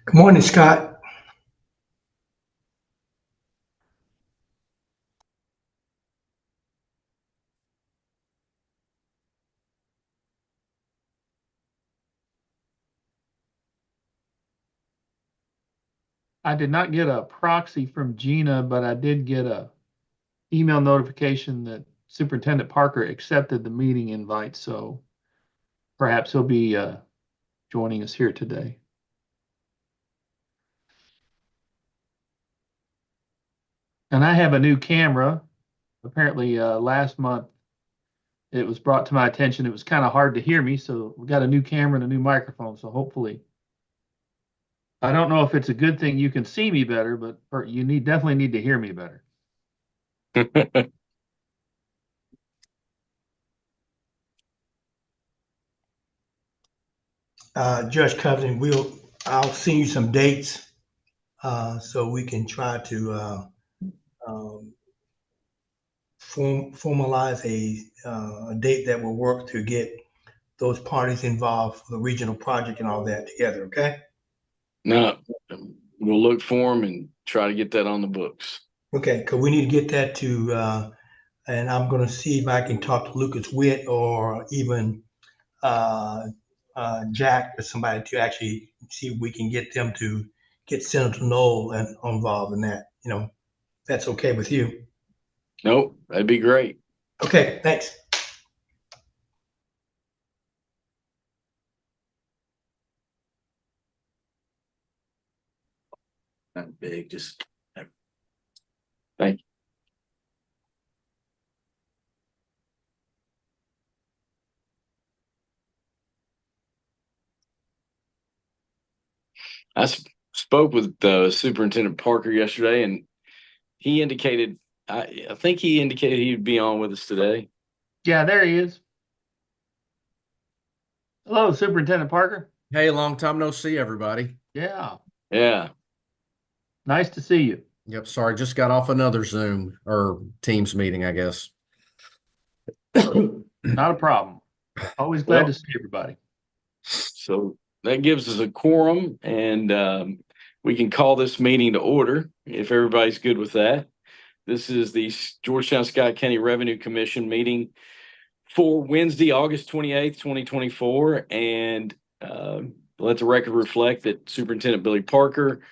Good morning, Scott. I did not get a proxy from Gina, but I did get a email notification that Superintendent Parker accepted the meeting invite, so perhaps he'll be joining us here today. And I have a new camera. Apparently, last month it was brought to my attention it was kind of hard to hear me, so we got a new camera and a new microphone. So hopefully, I don't know if it's a good thing you can see me better, but you definitely need to hear me better. Judge Covington, I'll send you some dates so we can try to um, formalize a date that will work to get those parties involved for the regional project and all that together, okay? No, we'll look for them and try to get that on the books. Okay, because we need to get that to, and I'm going to see if I can talk to Lucas Witt or even Jack or somebody to actually see if we can get them to get Senator Knoll involved in that. If that's okay with you. Nope, that'd be great. Okay, thanks. Not big, just thank you. I spoke with Superintendent Parker yesterday, and he indicated, I think he indicated he'd be on with us today. Yeah, there he is. Hello, Superintendent Parker. Hey, long time no see, everybody. Yeah, Yeah. nice to see you. Yep, sorry, just got off another Zoom or Teams meeting, I guess. Not a problem. Always glad to see everybody. So that gives us a quorum, and we can call this meeting to order if everybody's good with that. This is the Georgetown Scott County Revenue Commission meeting for Wednesday, August 28th, 2024. And let the record reflect that Superintendent Billy Parker,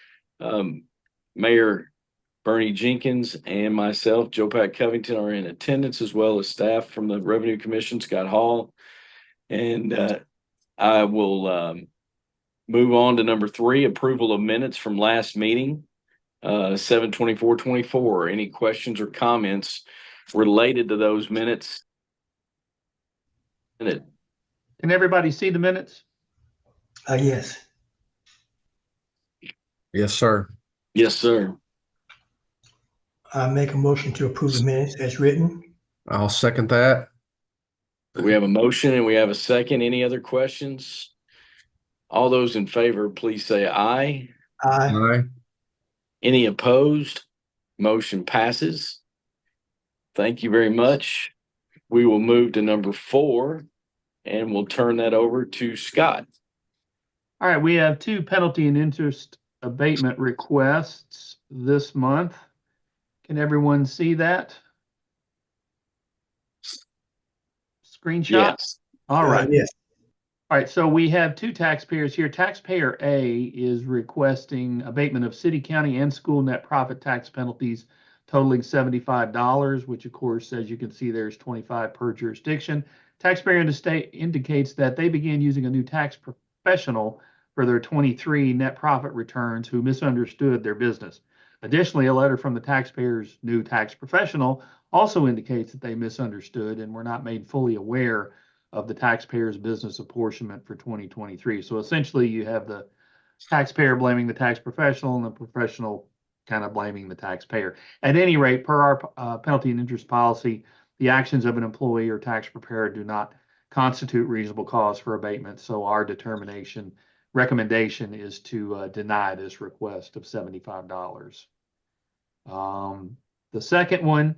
Mayor Bernie Jenkins, and myself, Joe Pat Covington, are in attendance, as well as staff from the Revenue Commission, Scott Hall. And I will move on to number 3, approval of minutes from last meeting, 7/24/24. Any questions or comments related to those minutes? Can everybody see the minutes? Yes. Yes, sir. Yes, sir. I make a motion to approve the minutes as written. I'll second that. We have a motion and we have a second. Any other questions? All those in favor, please say aye. Aye. Aye. Any opposed? Motion passes. Thank you very much. We will move to number 4, and we'll turn that over to Scott. All right, we have 2 penalty and interest abatement requests this month. Can everyone see that screenshot? Yes. All right. Yes. All right, so we have 2 taxpayers here. Taxpayer A is requesting abatement of city, county, and school net profit tax penalties totaling $75, which of course, as you can see, there's 25 per jurisdiction. Taxpayer in the state indicates that they began using a new tax professional for their 23 net profit returns who misunderstood their business. Additionally, a letter from the taxpayer's new tax professional also indicates that they misunderstood and were not made fully aware of the taxpayer's business apportionment for 2023. So essentially, you have the taxpayer blaming the tax professional and the professional kind of blaming the taxpayer. At any rate, per our penalty and interest policy, the actions of an employee or tax preparer do not constitute reasonable cause for abatement. So our recommendation is to deny this request of $75. The second one,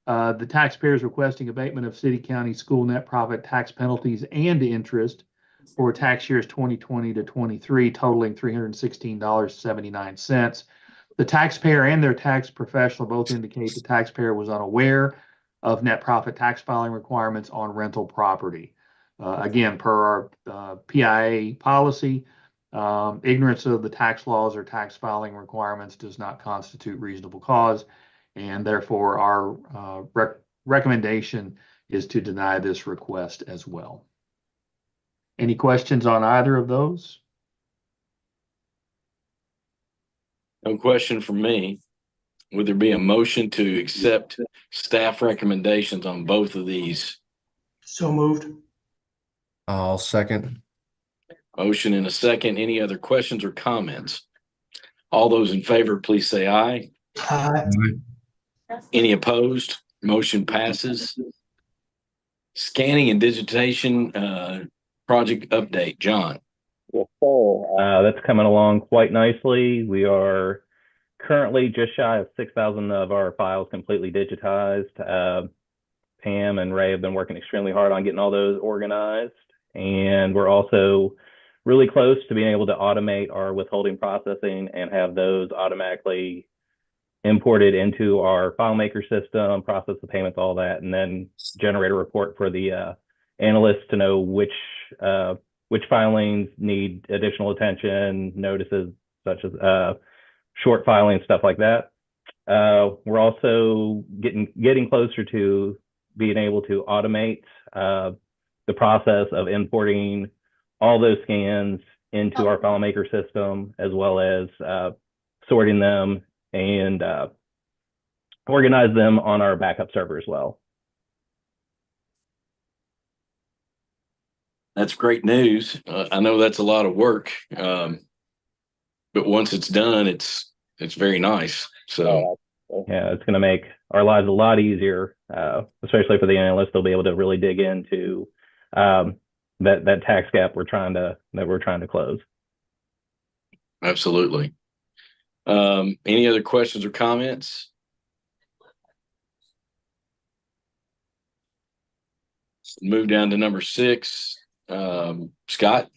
the taxpayer is requesting abatement of city, county, school net profit tax penalties and interest for tax years 2020 to 23, totaling $316.79. The taxpayer and their tax professional both indicate the taxpayer was unaware of net profit tax filing requirements on rental property. Again, per our PIA policy, ignorance of the tax laws or tax filing requirements does not constitute reasonable cause, and therefore our recommendation is to deny this request as well. Any questions on either of those? No question from me. Would there be a motion to accept staff recommendations on both of these? So moved. I'll second. Motion and a second. Any other questions or comments? All those in favor, please say aye. Aye. Any opposed? Motion passes. Scanning and digitation project update, John. Yes, sir. That's coming along quite nicely. We are currently just shy of 6,000 of our files completely digitized. Pam and Ray have been working extremely hard on getting all those organized. And we're also really close to being able to automate our withholding processing and have those automatically imported into our FileMaker system, process the payments, all that, and then generate a report for the analysts to know which filings need additional attention, notices such as short filing, stuff like that. We're also getting closer to being able to automate the process of importing all those scans into our FileMaker system, as well as sorting them and organize them on our backup server as well. That's great news. I know that's a lot of work, but once it's done, it's very nice. So yeah, it's going to make our lives a lot easier, especially for the analysts. They'll be able to really dig into that tax gap we're trying to close. Absolutely. Any other questions or comments? Move down to number 6. Scott?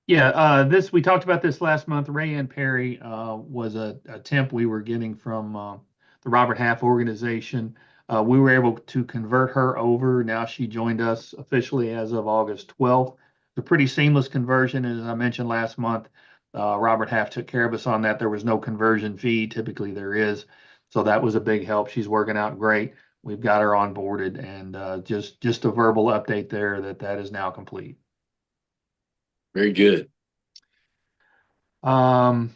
Yeah, we talked about this last month. Rayanne Perry was a temp we were getting from the Robert Half organization. We were able to convert her over. Now she joined us officially as of August 12th. It's a pretty seamless conversion. As I mentioned last month, Robert Half took care of us on that. There was no conversion fee. Typically there is. So that was a big help. She's working out great. We've got her onboarded, and just a verbal update there that is now complete. Very good. Guess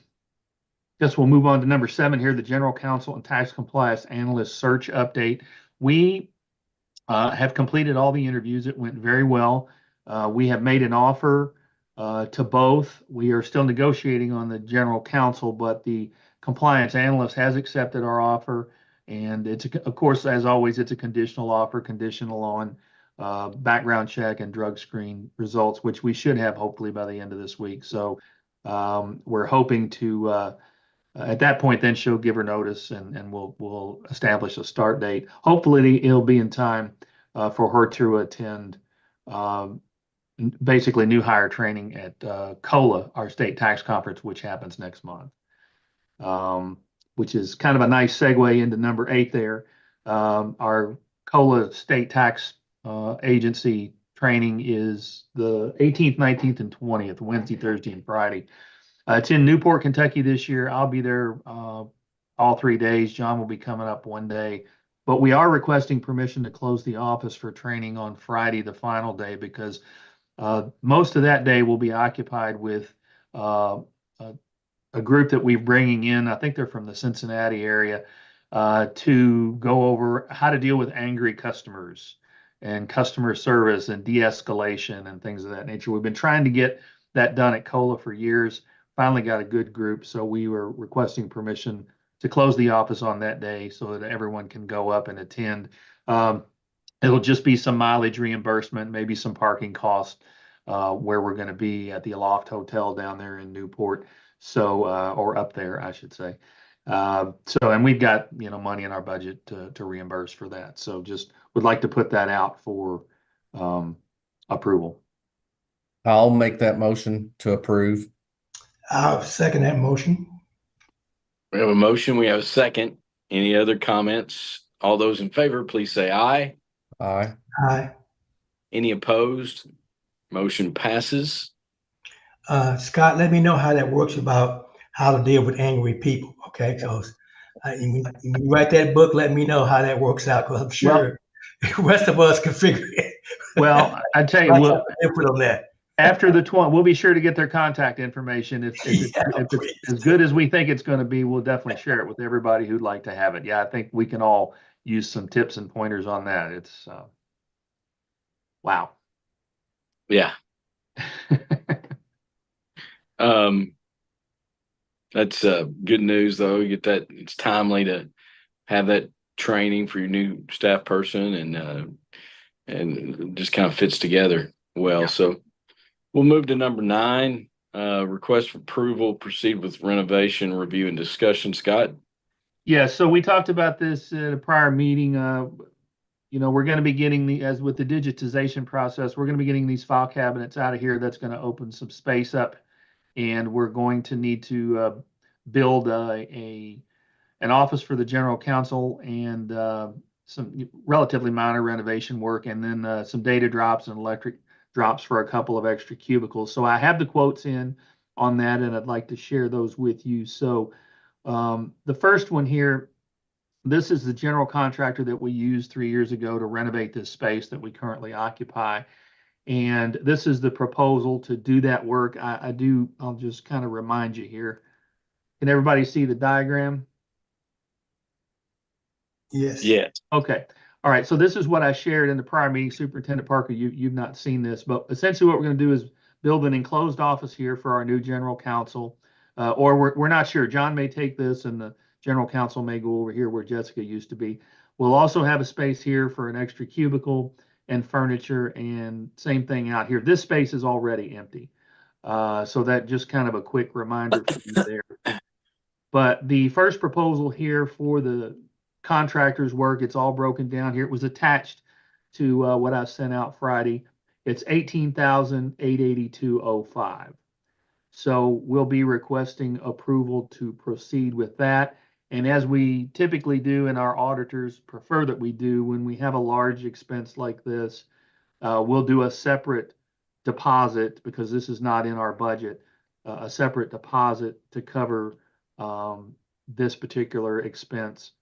we'll move on to number 7 here, the General Counsel and Tax Compliance Analyst Search Update. We have completed all the interviews. It went very well. We have made an offer to both. We are still negotiating on the General Counsel, but the Compliance Analyst has accepted our offer. And it's, of course, as always, it's a conditional offer, conditional on background check and drug screen results, which we should have hopefully by the end of this week. So we're hoping to, at that point, then she'll give her notice and we'll establish a start date. Hopefully it'll be in time for her to attend basically new hire training at COLA, our state tax conference, which happens next month. Which is kind of a nice segue into number 8 there. Our COLA state tax agency training is the 18th, 19th, and 20th, Wednesday, Thursday, and Friday. It's in Newport, Kentucky this year. I'll be there all 3 days. John will be coming up one day. But we are requesting permission to close the office for training on Friday, the final day, because most of that day will be occupied with a group that we're bringing in. I think they're from the Cincinnati area to go over how to deal with angry customers and customer service and de-escalation and things of that nature. We've been trying to get that done at COLA for years. Finally got a good group, so we were requesting permission to close the office on that day so that everyone can go up and attend. It'll just be some mileage reimbursement, maybe some parking costs where we're going to be at the Aloft Hotel down there in Newport. So, or up there, I should say. And we've got, money in our budget to reimburse for that. So just would like to put that out for approval. I'll make that motion to approve. I'll second that motion. We have a motion. We have a second. Any other comments? All those in favor, please say aye. Aye. Aye. Any opposed? Motion passes. Scott, let me know how that works about how to deal with angry people. Okay, because you write that book, let me know how that works out, because I'm sure the rest of us can figure it. Well, I tell you, We'll input on that. after the 20, we'll be sure to get their contact information. If it's as good as we think it's going to be, we'll definitely share it with everybody who'd like to have it. Yeah, I think we can all use some tips and pointers on that. It's wow. Yeah. That's good news though. You get that, it's timely to have that training for your new staff person, and it just kind of fits together well. Yeah. So we'll move to number 9, request for approval, proceed with renovation, review and discussion. Scott? Yeah, so we talked about this at a prior meeting. We're going to be getting as with the digitization process, we're going to be getting these file cabinets out of here. That's going to open some space up, and we're going to need to build an office for the general counsel and some relatively minor renovation work, and then some data drops and electric drops for a couple of extra cubicles. So I have the quotes in on that, and I'd like to share those with you. So the first one here, this is the general contractor that we used 3 years ago to renovate this space that we currently occupy. And this is the proposal to do that work. I'll just kind of remind you here. Can everybody see the diagram? Yes. Yeah. Okay. All right. So this is what I shared in the prior meeting. Superintendent Parker, you've not seen this, but essentially what we're going to do is build an enclosed office here for our new general counsel. Or we're not sure. John may take this and the general counsel may go over here where Jessica used to be. We'll also have a space here for an extra cubicle and furniture, and same thing out here. This space is already empty. So that just kind of a quick reminder for you there. But the first proposal here for the contractor's work, it's all broken down here. It was attached to what I sent out Friday. It's $18,882.05. So we'll be requesting approval to proceed with that. And as we typically do, and our auditors prefer that we do, when we have a large expense like this, we'll do a separate deposit, because this is not in our budget, a separate deposit to cover this particular expense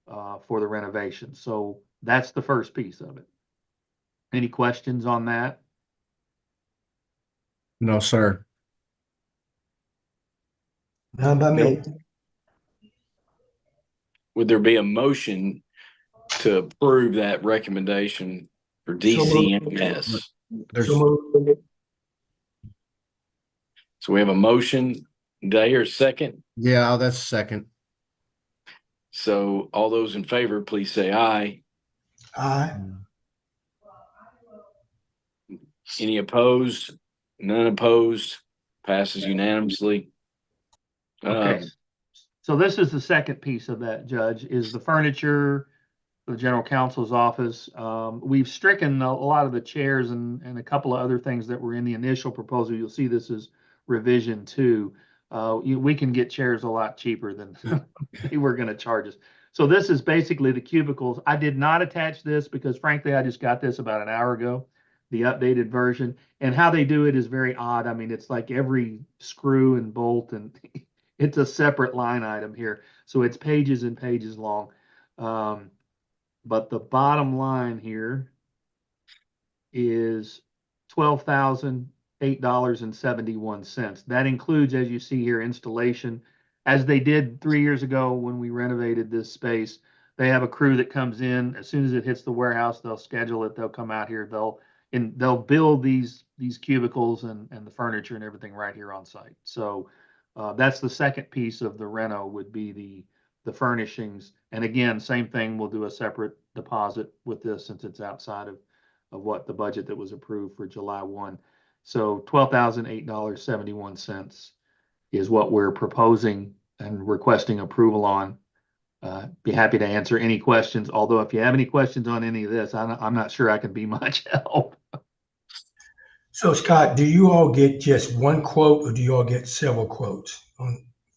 for the renovation. So that's the first piece of it. Any questions on that? No, sir. None by me. Would there be a motion to approve that recommendation for DCMS? There's, So moved. So we have a motion. Did I hear a second? yeah, that's second. So all those in favor, please say aye. Aye. Any opposed? None opposed. Passes unanimously. Okay. So this is the second piece of that, Judge, is the furniture for the general counsel's office. We've stricken a lot of the chairs and a couple of other things that were in the initial proposal. You'll see this is revision 2. We can get chairs a lot cheaper than they were going to charge us. So this is basically the cubicles. I did not attach this because frankly, I just got this about an hour ago, the updated version. And how they do it is very odd. I mean, it's like every screw and bolt, and it's a separate line item here. So it's pages and pages long. But the bottom line here is $12,008.71. That includes, as you see here, installation. As they did 3 years ago when we renovated this space, they have a crew that comes in. As soon as it hits the warehouse, they'll schedule it. They'll come out here. They'll build these cubicles and the furniture and everything right here on site. So that's the second piece of the reno, would be the furnishings. And again, same thing, we'll do a separate deposit with this since it's outside of what the budget that was approved for July 1. So $12,008.71 is what we're proposing and requesting approval on. Be happy to answer any questions. Although if you have any questions on any of this, I'm not sure I can be much help. So Scott, do you all get just one quote or do you all get several quotes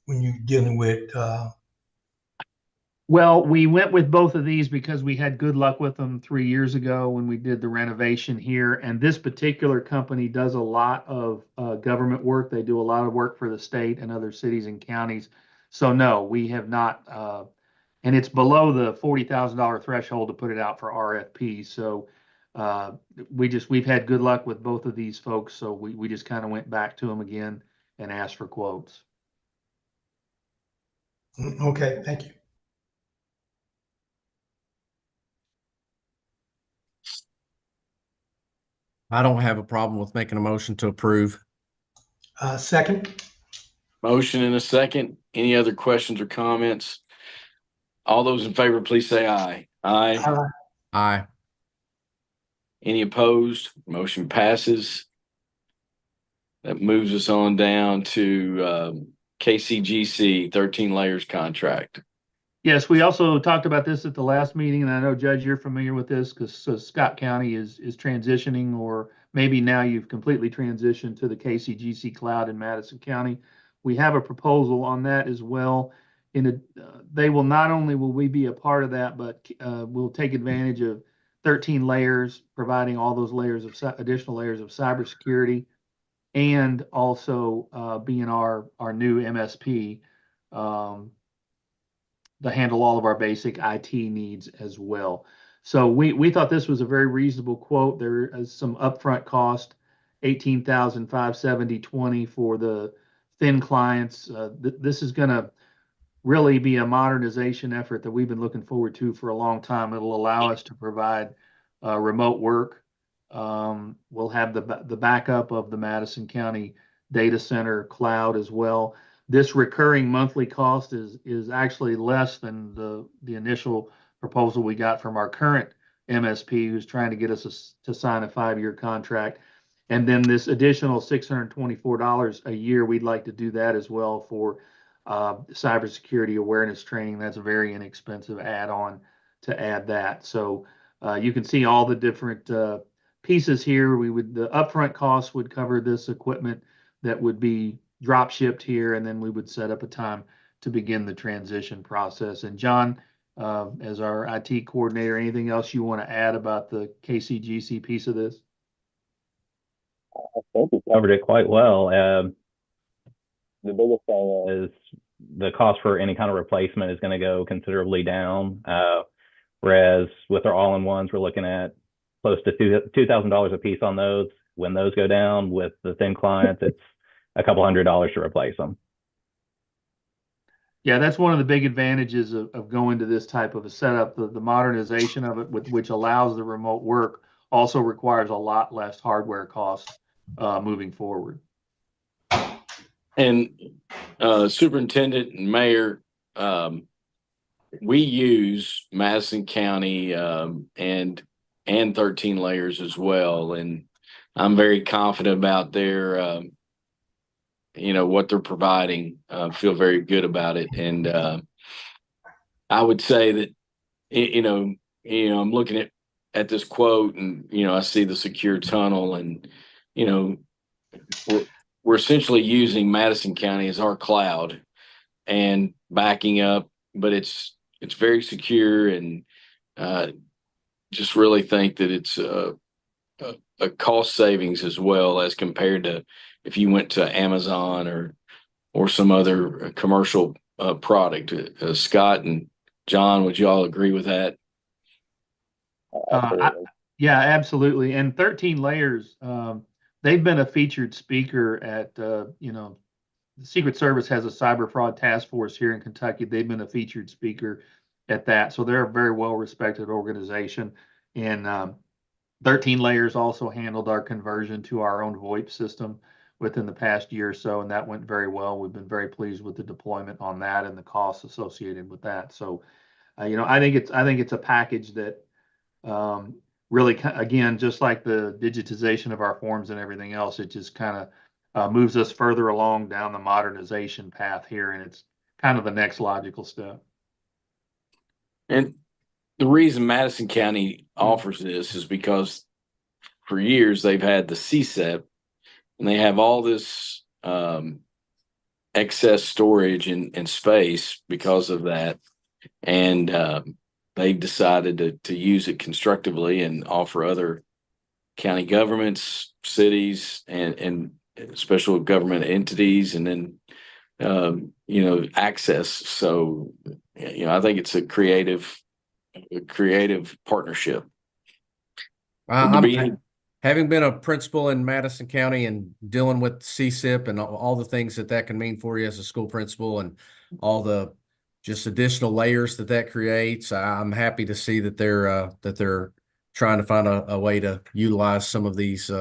when you're dealing with, Well, we went with both of these because we had good luck with them 3 years ago when we did the renovation here. And this particular company does a lot of government work. They do a lot of work for the state and other cities and counties. So no, we have not, and it's below the $40,000 threshold to put it out for RFP. So we've had good luck with both of these folks. So we just kind of went back to them again and asked for quotes. okay, thank you. I don't have a problem with making a motion to approve. Second, Motion and a second. Any other questions or comments? All those in favor, please say aye. Aye. Aye. Any opposed? Motion passes. That moves us on down to KCGC 13 layers contract. Yes, we also talked about this at the last meeting, and I know, Judge, you're familiar with this because Scott County is transitioning, or maybe now you've completely transitioned to the KCGC cloud in Madison County. We have a proposal on that as well. They will not only will we be a part of that, but we'll take advantage of 13 layers, providing all those layers of additional layers of cybersecurity, and also being our new MSP. To handle all of our basic IT needs as well. So we thought this was a very reasonable quote. There is some upfront cost, $18,570.20 for the thin clients. This is going to really be a modernization effort that we've been looking forward to for a long time. It'll allow us to provide remote work. We'll have the backup of the Madison County data center cloud as well. This recurring monthly cost is actually less than the initial proposal we got from our current MSP, who's trying to get us to sign a 5-year contract. And then this additional $624 a year, we'd like to do that as well for cybersecurity awareness training. That's a very inexpensive add-on to add that. So you can see all the different pieces here. The upfront costs would cover this equipment that would be drop shipped here, and then we would set up a time to begin the transition process. And John, as our IT coordinator, anything else you want to add about the KCGC piece of this? I think you covered it quite well. The biggest thing is the cost for any kind of replacement is going to go considerably down. Whereas with our all-in-ones, we're looking at close to $2,000 a piece on those. When those go down with the thin clients, it's a couple $100 to replace them. Yeah, that's one of the big advantages of going to this type of a setup. The modernization of it, which allows the remote work, also requires a lot less hardware costs moving forward. And Superintendent and Mayor, we use Madison County and 13 layers as well, and I'm very confident about their what they're providing. Feel very good about it, and I would say that I'm looking at this quote, and I see the secure tunnel, and we're essentially using Madison County as our cloud and backing up, but it's very secure, and just really think that it's a cost savings as well as compared to if you went to Amazon or some other commercial product. Scott and John, would you all agree with that? Yeah, absolutely. And 13 layers, they've been a featured speaker at, the Secret Service has a cyber fraud task force here in Kentucky. They've been a featured speaker at that. So they're a very well-respected organization. And 13 layers also handled our conversion to our own VoIP system within the past year or so, and that went very well. We've been very pleased with the deployment on that and the costs associated with that. So, I think it's a package that really, again, just like the digitization of our forms and everything else, it just kind of moves us further along down the modernization path here, and it's kind of the next logical step. And the reason Madison County offers this is because for years they've had the CSEP and they have all this excess storage and space because of that. And they decided to use it constructively and offer other county governments, cities, and special government entities, and then access. So I think it's a creative partnership. Having been a principal in Madison County and dealing with CSIP and all the things that can mean for you as a school principal, and all the just additional layers that creates, I'm happy to see that they're trying to find a way to utilize some of these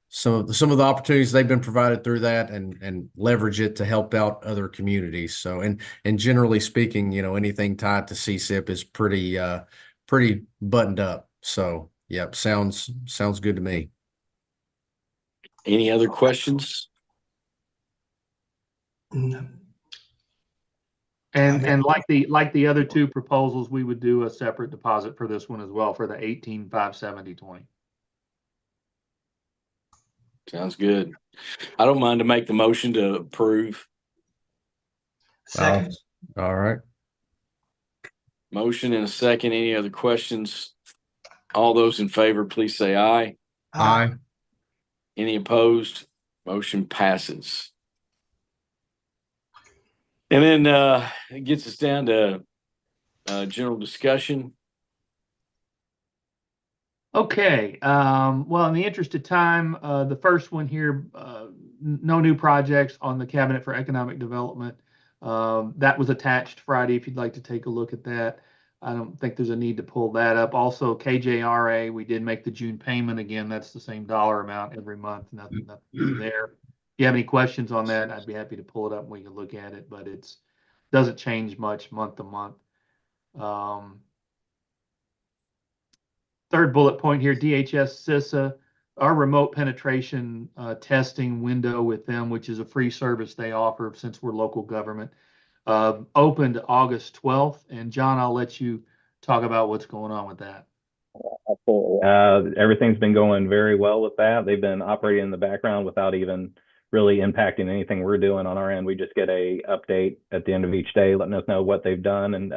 some of the opportunities they've been provided through that, and leverage it to help out other communities. So, and generally speaking, anything tied to CSIP is pretty buttoned up. So, yep, sounds good to me. Any other questions? No. And like the other two proposals, we would do a separate deposit for this one as well for the 18,570.20. Sounds good. I don't mind to make the motion to approve. Second. All right. Motion and a second. Any other questions? All those in favor, please say aye. Aye. Any opposed? Motion passes. And then it gets us down to general discussion. Okay. Well, in the interest of time, the first one here, no new projects on the Cabinet for Economic Development. That was attached Friday if you'd like to take a look at that. I don't think there's a need to pull that up. Also, KJRA, we did make the June payment again. That's the same dollar amount every month. Nothing there. If you have any questions on that, I'd be happy to pull it up and we can look at it, but it's doesn't change much month to month. Third bullet point here, DHS CISA, our remote penetration testing window with them, which is a free service they offer since we're local government, opened August 12th. And John, I'll let you talk about what's going on with that. Absolutely. Everything's been going very well with that. They've been operating in the background without even really impacting anything we're doing on our end. We just get a update at the end of each day, letting us know what they've done. And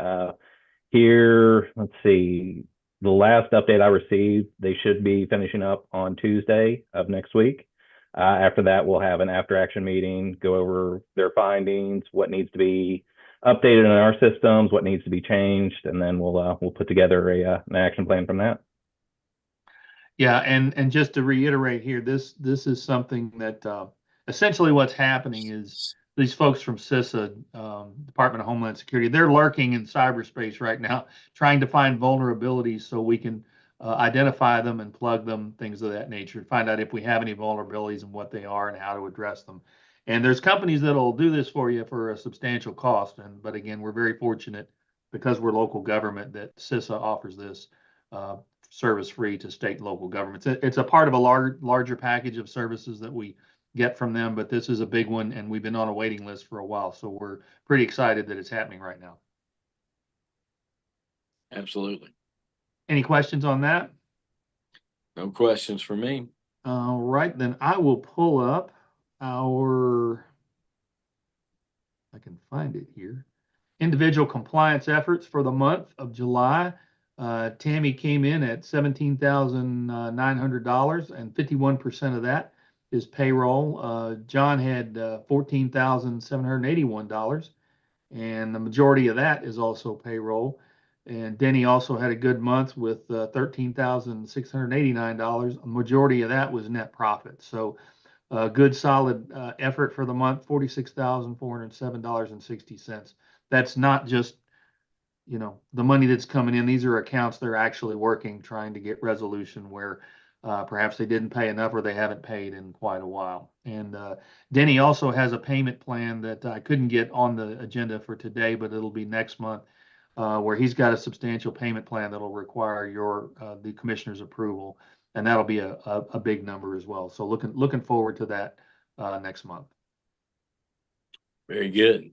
here, let's see, the last update I received, they should be finishing up on Tuesday of next week. After that, we'll have an after action meeting, go over their findings, what needs to be updated in our systems, what needs to be changed, and then we'll put together an action plan from that. Yeah, and just to reiterate here, this is something that essentially what's happening is these folks from CISA, Department of Homeland Security, they're lurking in cyberspace right now, trying to find vulnerabilities so we can identify them and plug them, things of that nature, find out if we have any vulnerabilities and what they are and how to address them. And there's companies that'll do this for you for a substantial cost. But again, we're very fortunate because we're local government that CISA offers this service free to state and local governments. It's a part of a larger package of services that we get from them, but this is a big one, and we've been on a waiting list for a while, so we're pretty excited that it's happening right now. Absolutely. Any questions on that? No questions for me. All right, then I will pull up our, I can find it here, individual compliance efforts for the month of July. Tammy came in at $17,900, and 51% of that is payroll. John had $14,781, and the majority of that is also payroll. And Denny also had a good month with $13,689. A majority of that was net profit. So good solid effort for the month, $46,407.60. That's not just the money that's coming in. These are accounts they're actually working, trying to get resolution where perhaps they didn't pay enough or they haven't paid in quite a while. And Denny also has a payment plan that I couldn't get on the agenda for today, but it'll be next month, where he's got a substantial payment plan that'll require the commissioner's approval, and that'll be a big number as well. So looking forward to that next month. Very good.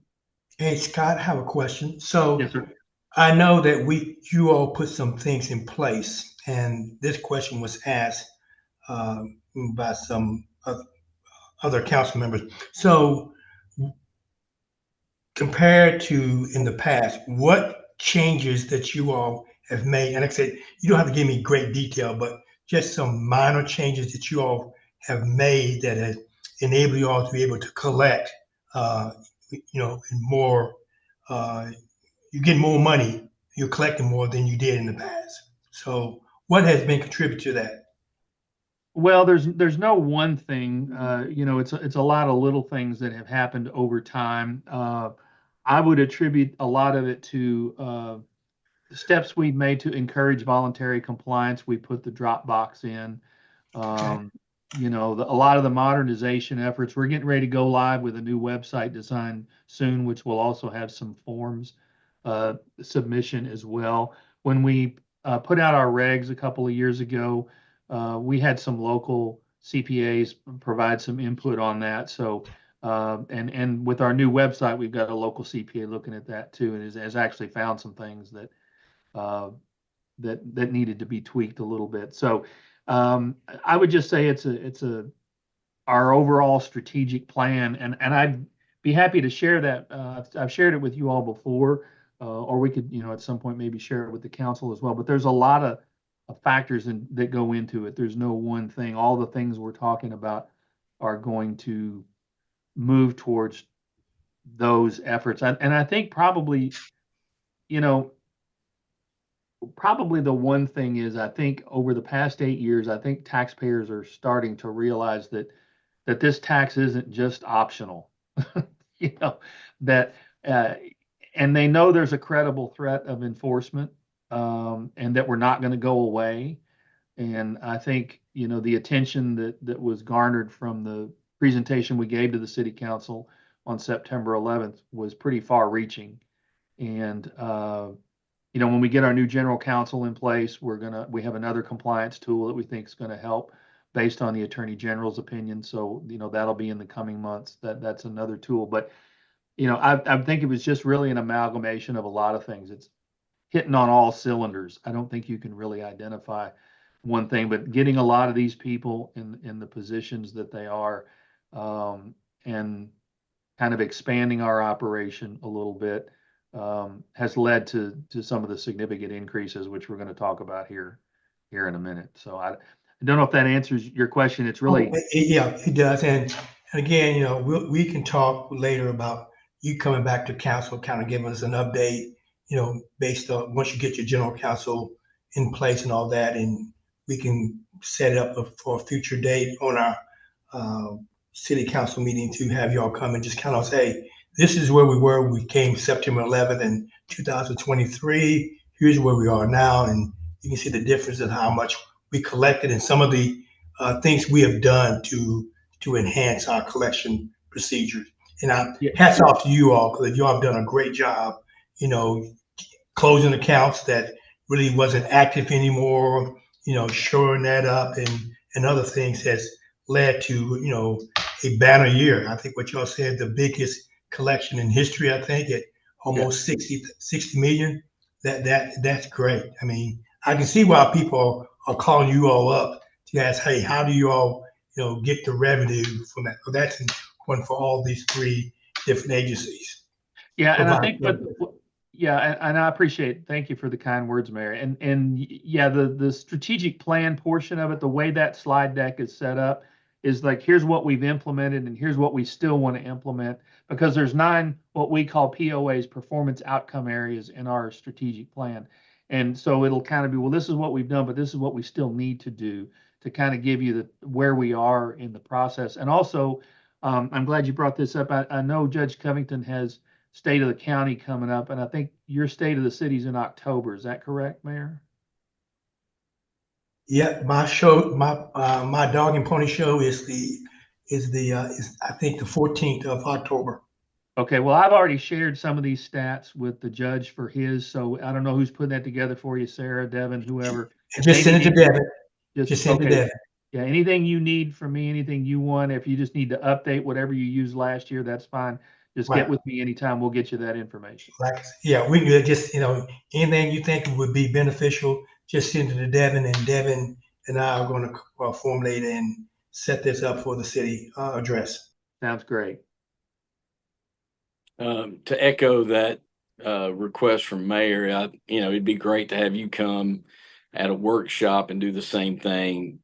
Hey, Scott, I have a question. So Yes, sir. I know that you all put some things in place, and this question was asked by some other council members. So compared to in the past, what changes that you all have made? And like I said, you don't have to give me great detail, but just some minor changes that you all have made that has enabled you all to be able to collect, and more, you get more money, you're collecting more than you did in the past. So what has been contributed to that? Well, there's no one thing. It's a lot of little things that have happened over time. I would attribute a lot of it to the steps we've made to encourage voluntary compliance. We put the drop box in. A lot of the modernization efforts. We're getting ready to go live with a new website design soon, which will also have some forms submission as well. When we put out our regs a couple of years ago, we had some local CPAs provide some input on that. So, and with our new website, we've got a local CPA looking at that too, and has actually found some things that that needed to be tweaked a little bit. So, I would just say it's our overall strategic plan, and I'd be happy to share that. I've shared it with you all before, or we could, at some point maybe share it with the council as well. But there's a lot of factors that go into it. There's no one thing. All the things we're talking about are going to move towards those efforts. And I think probably the one thing is, I think over the past 8 years, I think taxpayers are starting to realize that this tax isn't just optional. That and they know there's a credible threat of enforcement, and that we're not going to go away. And I think the attention that was garnered from the presentation we gave to the city council on September 11th was pretty far-reaching. And when we get our new general counsel in place, we have another compliance tool that we think is going to help based on the attorney general's opinion. So, that'll be in the coming months. That's another tool. But, I think it was just really an amalgamation of a lot of things. It's hitting on all cylinders. I don't think you can really identify one thing, but getting a lot of these people in the positions that they are, and kind of expanding our operation a little bit, has led to some of the significant increases, which we're going to talk about here in a minute. So I don't know if that answers your question. It's really yeah, it does. And again, we can talk later about you coming back to council, kind of giving us an update, based on once you get your general counsel in place and all that, and we can set it up for a future date on our city council meeting to have y'all come and just kind of say, this is where we were. We came September 11th in 2023. Here's where we are now. And you can see the difference in how much we collected and some of the things we have done to enhance our collection procedures. And hats off to you all, because you all have done a great job, closing accounts that really wasn't active anymore, shoring that up, and other things has led to, a banner year. I think what y'all said, the biggest collection in history, I think, at almost 60 million. That's great. I mean, I can see why people are calling you all up to ask, hey, how do you all, get the revenue from that? So that's important for all these three different agencies. Yeah, and I think, and I appreciate it. Thank you for the kind words, Mayor. And yeah, the strategic plan portion of it, the way that slide deck is set up, is like, here's what we've implemented and here's what we still want to implement, because there's 9 what we call POAs, performance outcome areas, in our strategic plan. And so it'll kind of be, well, this is what we've done, but this is what we still need to do to kind of give you where we are in the process. And also, I'm glad you brought this up. I know Judge Covington has State of the County coming up, and I think your State of the City's in October. Is that correct, Mayor? Yeah, my show, my dog and pony show is I think the 14th of October. Okay, well, I've already shared some of these stats with the judge for his, so I don't know who's putting that together for you, Sarah, Devin, whoever. Just send it to Devin. Just send it to Devin. Yeah, anything you need from me, anything you want, if you just need to update whatever you used last year, that's fine. Just get with me anytime. We'll get you that information. We can just, anything you think would be beneficial, just send it to Devin, and Devin and I are going to formulate and set this up for the city address. Sounds great. To echo that request from Mayor, it'd be great to have you come at a workshop and do the same thing,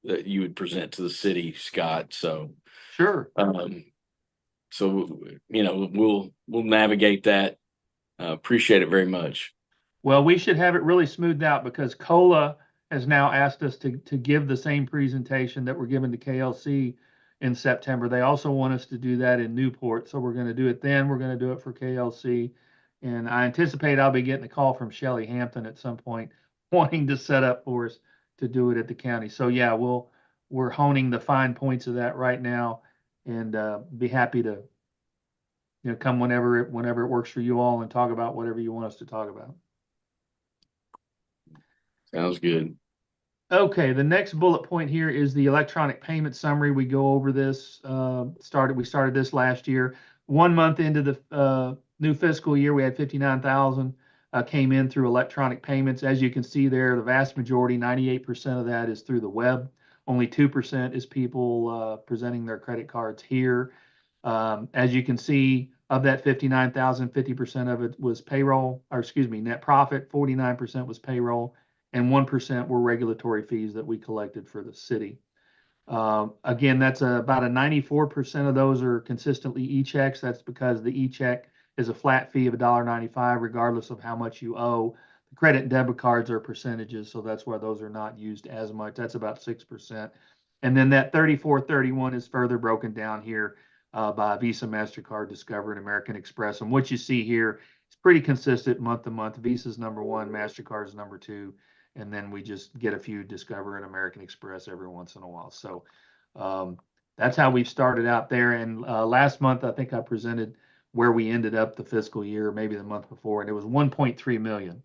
that you would present to the city, Scott. So, Sure. we'll navigate that. Appreciate it very much. Well, we should have it really smoothed out because COLA has now asked us to give the same presentation that we're giving to KLC in September. They also want us to do that in Newport. So we're going to do it then. We're going to do it for KLC. And I anticipate I'll be getting a call from Shelley Hampton at some point wanting to set up for us to do it at the county. So yeah, we're honing the fine points of that right now, and be happy to come whenever it works for you all and talk about whatever you want us to talk about. Sounds good. Okay, the next bullet point here is the electronic payment summary. We go over this. We started this last year. 1 month into the new fiscal year, we had 59,000 came in through electronic payments. As you can see there, the vast majority, 98% of that is through the web. Only 2% is people presenting their credit cards here. As you can see, of that 59,000, 50% of it was payroll, or excuse me, net profit. 49% was payroll, and 1% were regulatory fees that we collected for the city. Again, that's about a 94% of those are consistently e-checks. That's because the e-check is a flat fee of $1.95, regardless of how much you owe. The credit and debit cards are percentages, so that's why those are not used as much. That's about 6%. And then that 3431 is further broken down here by Visa, MasterCard, Discover, and American Express. And what you see here is pretty consistent month to month. Visa's number 1, MasterCard's number 2. And then we just get a few Discover and American Express every once in a while. So that's how we've started out there. And last month, I think I presented where we ended up the fiscal year, maybe the month before, and it was 1.3 million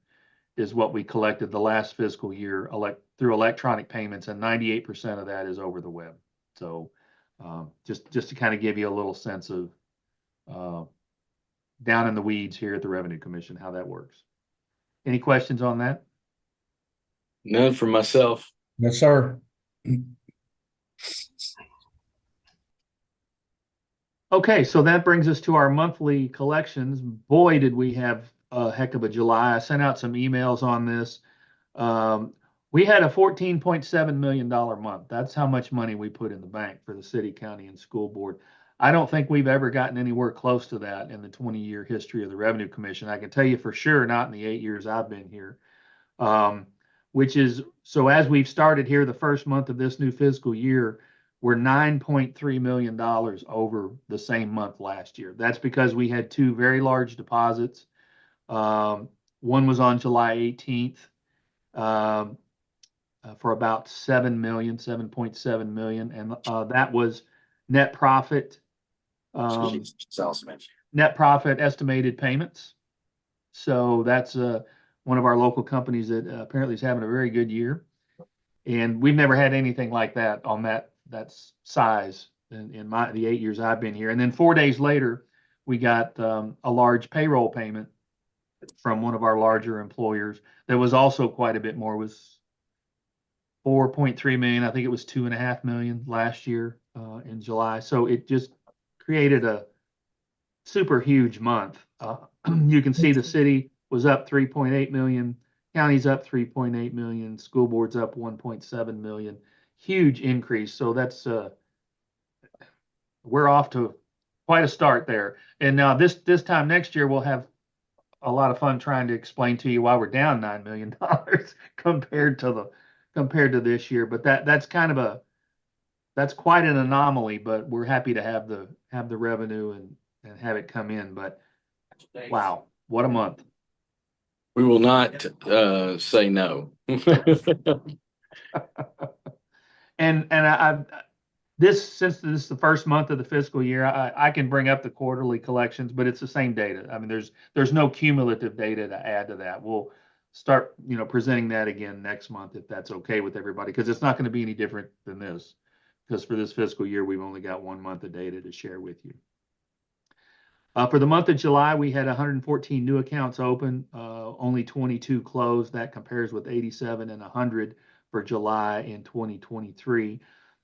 is what we collected the last fiscal year through electronic payments, and 98% of that is over the web. So just to kind of give you a little sense of down in the weeds here at the Revenue Commission, how that works. Any questions on that? None for myself. Yes, sir. Okay, so that brings us to our monthly collections. Boy, did we have a heck of a July. I sent out some emails on this. We had a $14.7 million month. That's how much money we put in the bank for the city, county, and school board. I don't think we've ever gotten anywhere close to that in the 20-year history of the Revenue Commission. I can tell you for sure, not in the 8 years I've been here. Which is, so as we've started here, the first month of this new fiscal year, we're $9.3 million over the same month last year. That's because we had 2 very large deposits. One was on July 18th for about $7.7 million. And that was net profit. Net profit estimated payments. So that's one of our local companies that apparently is having a very good year. And we've never had anything like that on that size in the 8 years I've been here. And then 4 days later, we got a large payroll payment from one of our larger employers that was also quite a bit more. It was 4.3 million. I think it was 2.5 million last year in July. So it just created a super huge month. You can see the city was up 3.8 million, county's up 3.8 million, school board's up 1.7 million. Huge increase. So that's we're off to quite a start there. And now this time next year, we'll have a lot of fun trying to explain to you why we're down $9 million compared to this year. But that's kind of that's quite an anomaly, but we're happy to have the revenue and have it come in. But wow, what a month. We will not say no. And since this is the first month of the fiscal year, I can bring up the quarterly collections, but it's the same data. I mean, there's no cumulative data to add to that. We'll start, presenting that again next month if that's okay with everybody, because it's not going to be any different than this. Because for this fiscal year, we've only got 1 month of data to share with you. For the month of July, we had 114 new accounts open, only 22 closed. That compares with 87 and 100 for July in 2023.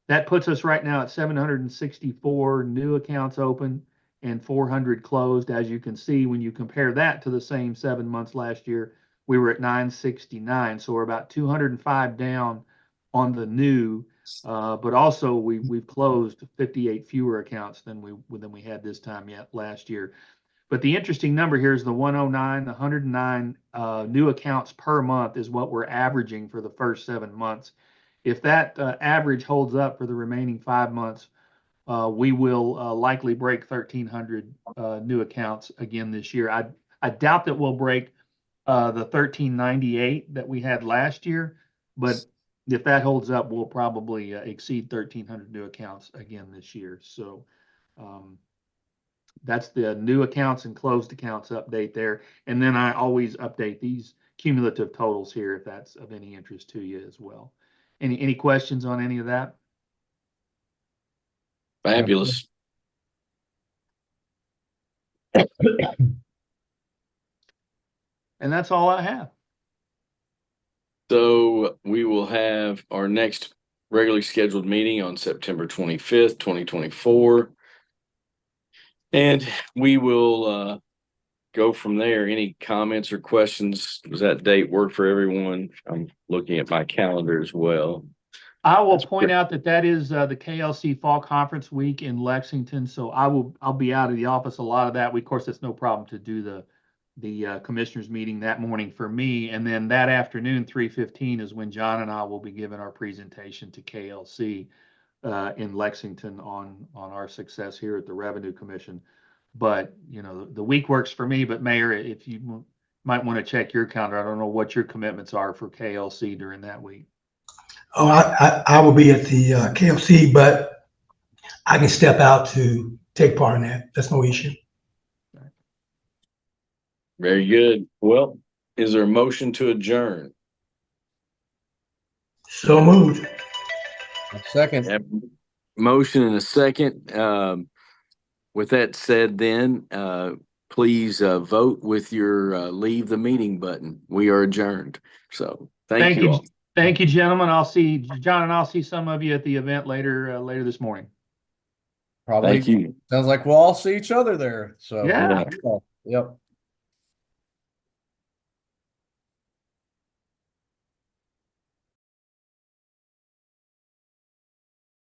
That puts us right now at 764 new accounts open and 400 closed. As you can see, when you compare that to the same 7 months last year, we were at 969. So we're about 205 down on the new, but also we've closed 58 fewer accounts than we had this time yet last year. But the interesting number here is the 109, 109 new accounts per month is what we're averaging for the first 7 months. If that average holds up for the remaining 5 months, we will likely break 1,300 new accounts again this year. I doubt that we'll break the 1,398 that we had last year, but if that holds up, we'll probably exceed 1,300 new accounts again this year. So that's the new accounts and closed accounts update there. And then I always update these cumulative totals here if that's of any interest to you as well. Any questions on any of that? Fabulous. And that's all I have. So we will have our next regularly scheduled meeting on September 25th, 2024. And we will go from there. Any comments or questions? Does that date work for everyone? I'm looking at my calendar as well. I will point out that is the KLC Fall Conference Week in Lexington. So I'll be out of the office a lot of that week. Of course, it's no problem to do the commissioners meeting that morning for me. And then that afternoon, 3:15 is when John and I will be giving our presentation to KLC in Lexington on our success here at the Revenue Commission. But, you know, the week works for me. But Mayor, if you might want to check your calendar, I don't know what your commitments are for KLC during that week. Oh, I will be at the KLC, but I can step out to take part in that. That's no issue. Very good. Well, is there a motion to adjourn? So moved. Second. Motion and a second. With that said, then please vote with your leave the meeting button. We are adjourned. So thank you all. Thank you, gentlemen. I'll see John and I'll see some of you at the event later this morning. Probably. Thank you. Sounds like we'll all see each other there. So Yeah. Yep.